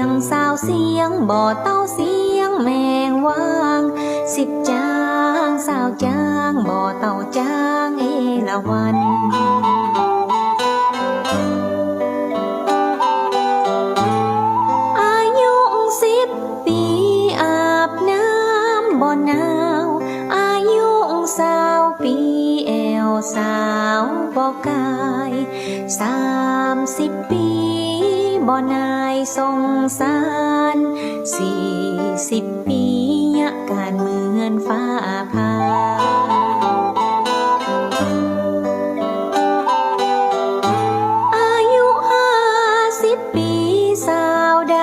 งสาวเสียงบ่อเต้าเสียงแมงว่างสิบจางสาวจางบ่อเต้าจางเอละวันอายุ10 ปีอาบน้ำบ่หนาวอายุ20 ปีแอวสาวบ่กาย30 ปีบ่นายสงสาร40 ปียะการเหมือนฟ้าผ่า